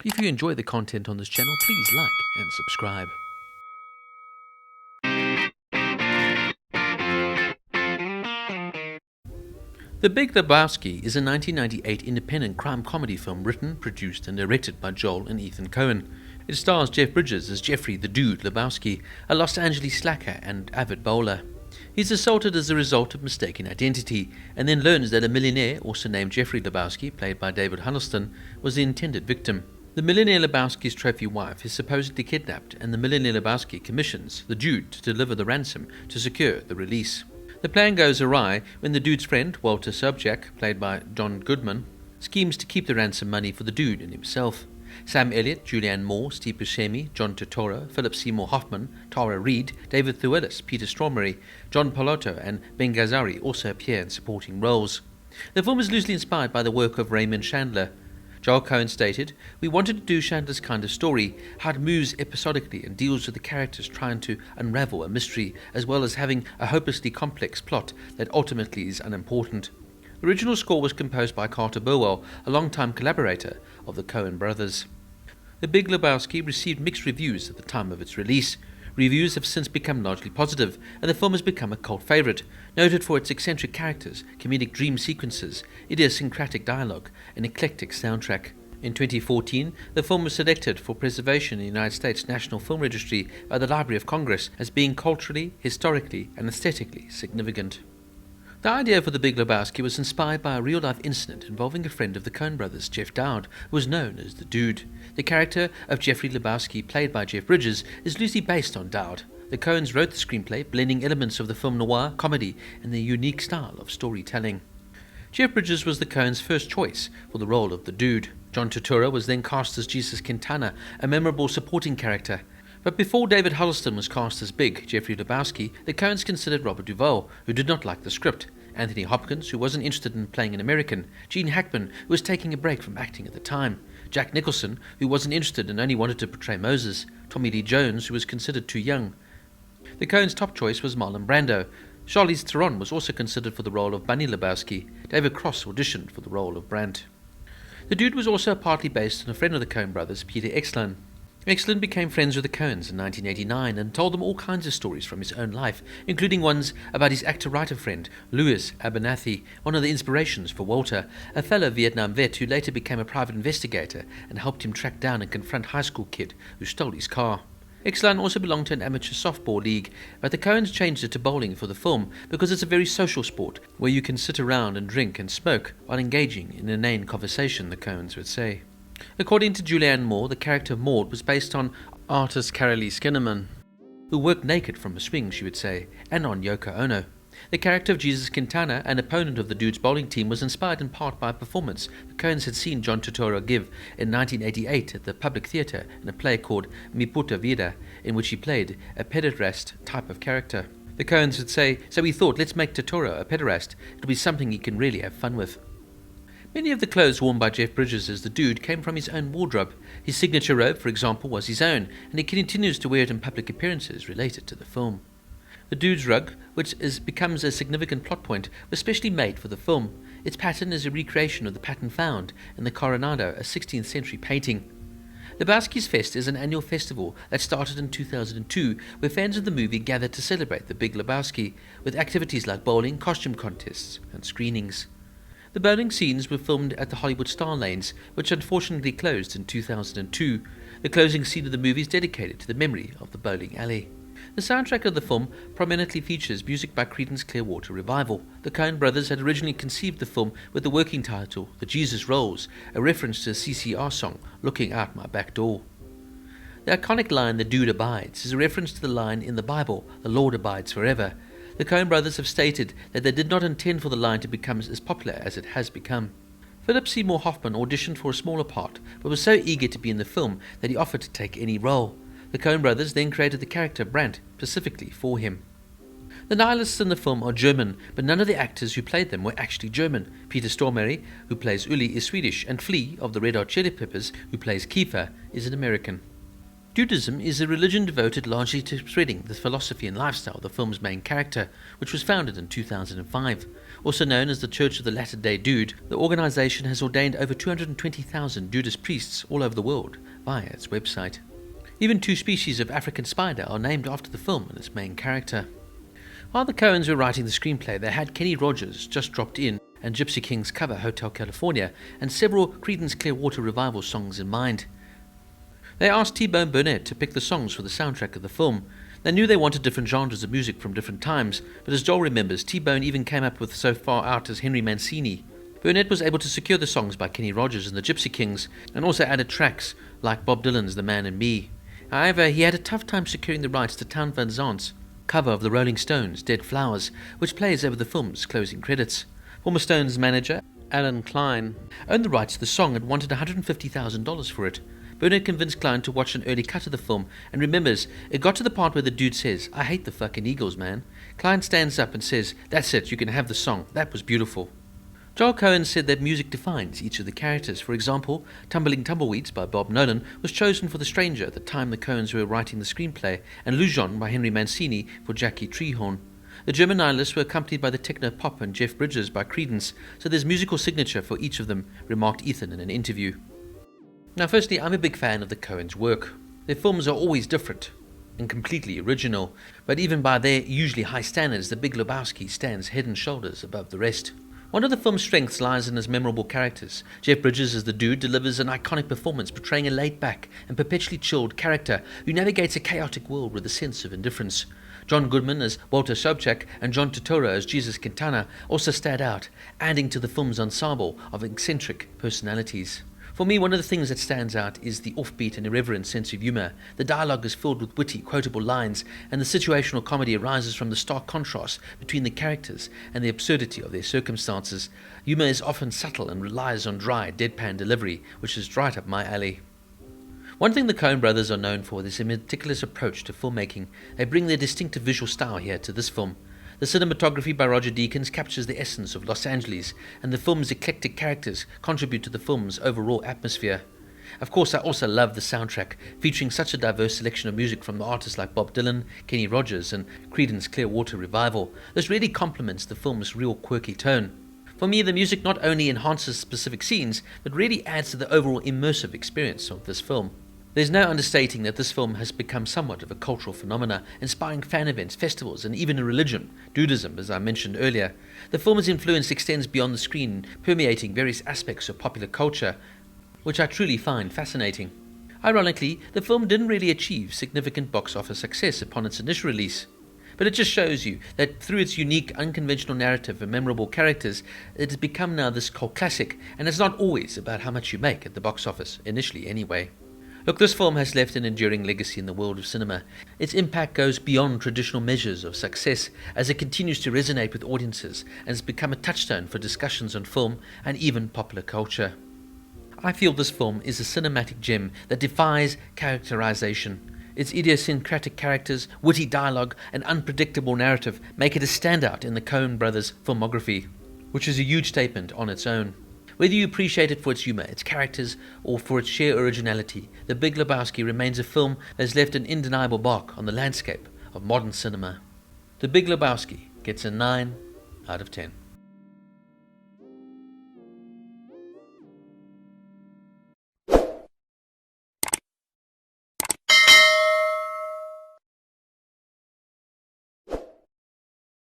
If you enjoy the content on this channel, please like and subscribe. The Big Lebowski is a 1998 independent crime comedy film written, produced and directed by Joel and Ethan Coen. It stars Jeff Bridges as Jeffrey the Dude Lebowski, a Los Angeles slacker and avid bowler. He's assaulted as a result of mistaken identity, and then learns that a millionaire, also named Jeffrey Lebowski, played by David Huddleston, was the intended victim. The millionaire Lebowski's trophy wife is supposedly kidnapped, and the millionaire Lebowski commissions the Dude to deliver the ransom to secure the release. The plan goes awry when the Dude's friend, Walter Sobchak, played by Goodman, schemes to keep the ransom money for the Dude and himself. Sam Elliott, Julianne Moore, Steve Buscemi, Jon Turturro, Seymour Hoffman, Reid, David Thewlis, Peter Stormare, Jon Polito and Ben Gazzara also appear in supporting roles. The film is loosely inspired by the work of Raymond Chandler. Joel Coen stated, "We wanted to do Chandler's kind of story, how it moves episodically and deals with the characters trying to unravel a mystery, as well as having a hopelessly complex plot that ultimately is unimportant." The original score was composed by Carter Burwell, a longtime collaborator of the Coen brothers. The Big Lebowski received mixed reviews at the time of its release. Reviews have since become largely positive, and the film has become a cult favourite, noted for its eccentric characters, comedic dream sequences, idiosyncratic dialogue, and eclectic soundtrack. In 2014, the film was selected for preservation in the United States National Film Registry by the Library of Congress as being culturally, historically, and aesthetically significant. The idea for The Big Lebowski was inspired by a real-life incident involving a friend of the Coen brothers, Jeff Dowd, who was known as the Dude. The character of Jeffrey Lebowski, played by Jeff Bridges, is loosely based on Dowd. The Coens wrote the screenplay, blending elements of the film noir, comedy, and their unique style of storytelling. Jeff Bridges was the Coens' first choice for the role of the Dude. Jon Turturro was then cast as Jesus Quintana, a memorable supporting character. But before David Huddleston was cast as Big Jeffrey Lebowski, the Coens considered Robert Duvall, who did not like the script, Anthony Hopkins, who wasn't interested in playing an American, Gene Hackman, who was taking a break from acting at the time, Jack Nicholson, who wasn't interested and only wanted to portray Moses, Tommy Lee Jones, who was considered too young. The Coens' top choice was Marlon Brando. Charlize Theron was also considered for the role of Bunny Lebowski. David Cross auditioned for the role of Brandt. The Dude was also partly based on a friend of the Coen brothers, Peter Exlund. Exlund became friends with the Coens in 1989 and told them all kinds of stories from his own life, including ones about his actor-writer friend, Louis Abernathy, one of the inspirations for Walter, a fellow Vietnam vet who later became a private investigator and helped him track down and confront a high school kid who stole his car. Exlund also belonged to an amateur softball league, but the Coens changed it to bowling for the film because it's a very social sport where you can sit around and drink and smoke while engaging in inane conversation, the Coens would say. According to Julianne Moore, the character Maud was based on artist Carolee Skinnaman, who worked naked from a swing, she would say, and on Yoko Ono. The character of Jesus Quintana, an opponent of the Dude's bowling team, was inspired in part by a performance the Coens had seen Jon Turturro give in 1988 at the Public Theatre in a play called Mi Puta Vida, in which he played a pederast type of character. The Coens would say, "So we thought, let's make Turturro a pederast. It'll be something he can really have fun with." Many of the clothes worn by Jeff Bridges as the Dude came from his own wardrobe. His signature robe, for example, was his own, and he continues to wear it in public appearances related to the film. The Dude's rug, which becomes a significant plot point, was specially made for the film. Its pattern is a recreation of the pattern found in the Coronado, a 16th century painting. Lebowski's Fest is an annual festival that started in 2002, where fans of the movie gather to celebrate the Big Lebowski, with activities like bowling, costume contests, and screenings. The bowling scenes were filmed at the Hollywood Star Lanes, which unfortunately closed in 2002. The closing scene of the movie is dedicated to the memory of the bowling alley. The soundtrack of the film prominently features music by Creedence Clearwater Revival. The Coen brothers had originally conceived the film with the working title, The Jesus Rolls, a reference to the CCR song, Looking Out My Back Door. The iconic line, "The Dude Abides," is a reference to the line in the Bible, "The Lord abides forever." The Coen brothers have stated that they did not intend for the line to become as popular as it has become. Seymour Hoffman auditioned for a smaller part, but was so eager to be in the film that he offered to take any role. The Coen brothers then created the character Brandt specifically for him. The nihilists in the film are German, but none of the actors who played them were actually German. Peter Stormare, who plays Uli, is Swedish, and Flea of the Red Hot Chili Peppers, who plays Kiefer, is an American. Dudism is a religion devoted largely to spreading the philosophy and lifestyle of the film's main character, which was founded in 2005. Also known as the Church of the Latter-day Dude, the organization has ordained over 220,000 Dudist priests all over the world via its website. Even 2 species of African spider are named after the film and its main character. While the Coens were writing the screenplay, they had Kenny Rogers just dropped in and Gypsy Kings cover Hotel California and several Creedence Clearwater Revival songs in mind. They asked T-Bone Burnett to pick the songs for the soundtrack of the film. They knew they wanted different genres of music from different times, but as Joel remembers, T-Bone even came up with so far out as Henry Mancini. Burnett was able to secure the songs by Kenny Rogers and the Gypsy Kings, and also added tracks like Bob Dylan's The Man in Me. However, he had a tough time securing the rights to Town Van Zant's cover of the Rolling Stones' Dead Flowers, which plays over the film's closing credits. Former Stones manager Alan Klein owned the rights to the song and wanted $150,000 for it. Burnett convinced Klein to watch an early cut of the film and remembers, it got to the part where the dude says, "I hate the fucking Eagles, man." Klein stands up and says, "That's it, you can have the song. That was beautiful." Joel Coen said that music defines each of the characters. For example, Tumbling Tumbleweeds by Bob Nolan was chosen for The Stranger at the time the Coens were writing the screenplay, and Lujon by Henry Mancini for Jackie Treehorn. The German nihilists were accompanied by the techno-pop and Jeff Bridges by Creedence, so there's musical signature for each of them, remarked Ethan in an interview. Now firstly, I'm a big fan of the Coens' work. Their films are always different and completely original, but even by their usually high standards, The Big Lebowski stands head and shoulders above the rest. One of the film's strengths lies in his memorable characters. Jeff Bridges as the dude delivers an iconic performance portraying a laid-back and perpetually chilled character who navigates a chaotic world with a sense of indifference. John Goodman as Walter Sobchak and John Turturro as Jesus Quintana also stand out, adding to the film's ensemble of eccentric personalities. For me, one of the things that stands out is the offbeat and irreverent sense of humor. The dialogue is filled with witty, quotable lines, and the situational comedy arises from the stark contrast between the characters and the absurdity of their circumstances. Humor is often subtle and relies on dry, deadpan delivery, which is right up my alley. One thing the Coen brothers are known for is a meticulous approach to filmmaking. They bring their distinctive visual style here to this film. The cinematography by Roger Deakins captures the essence of Los Angeles, and the film's eclectic characters contribute to the film's overall atmosphere. Of course, I also love the soundtrack, featuring such a diverse selection of music from artists like Bob Dylan, Kenny Rogers, and Creedence Clearwater Revival. This really complements the film's real quirky tone. For me, the music not only enhances specific scenes, but really adds to the overall immersive experience of this film. There's no understating that this film has become somewhat of a cultural phenomena, inspiring fan events, festivals, and even a religion, Dudism, as I mentioned earlier. The film's influence extends beyond the screen, permeating various aspects of popular culture, which I truly find fascinating. Ironically, the film didn't really achieve significant box office success upon its initial release. But it just shows you that through its unique, unconventional narrative and memorable characters, it has become now this cult classic, and it's not always about how much you make at the box office, initially anyway. Look, this film has left an enduring legacy in the world of cinema. Its impact goes beyond traditional measures of success as it continues to resonate with audiences and has become a touchstone for discussions on film and even popular culture. I feel this film is a cinematic gem that defies characterization. Its idiosyncratic characters, witty dialogue, and unpredictable narrative make it a standout in the Coen brothers' filmography, which is a huge statement on its own. Whether you appreciate it for its humor, its characters, or for its sheer originality, The Big Lebowski remains a film that has left an undeniable mark on the landscape of modern cinema. The Big Lebowski gets a 9 out of 10.